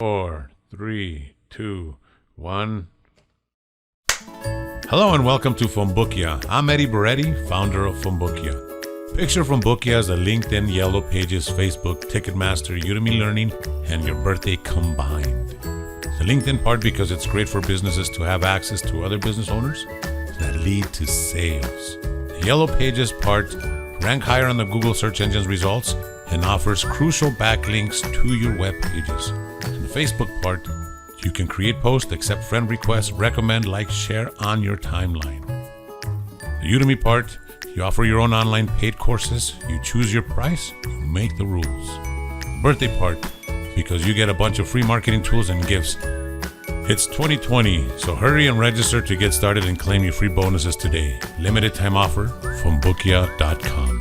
4, 3, 2, 1. Hello and welcome to Phonebookia. I'm Eddie Beretti, founder of Phonebookia. Picture Phonebookia as a LinkedIn, Yellow Pages, Facebook, Ticketmaster, Udemy Learning, and your birthday combined. The LinkedIn part because it's great for businesses to have access to other business owners that lead to sales. The Yellow Pages part rank higher on the Google search engine's results and offers crucial backlinks to your web pages. In the Facebook part, you can create posts, accept friend requests, recommend, like, share on your timeline. The Udemy part, you offer your own online paid courses, you choose your price, you make the rules. The birthday part, because you get a bunch of free marketing tools and gifts. It's 2020, so hurry and register to get started and claim your free bonuses today. Limited time offer from Phonebookia.com.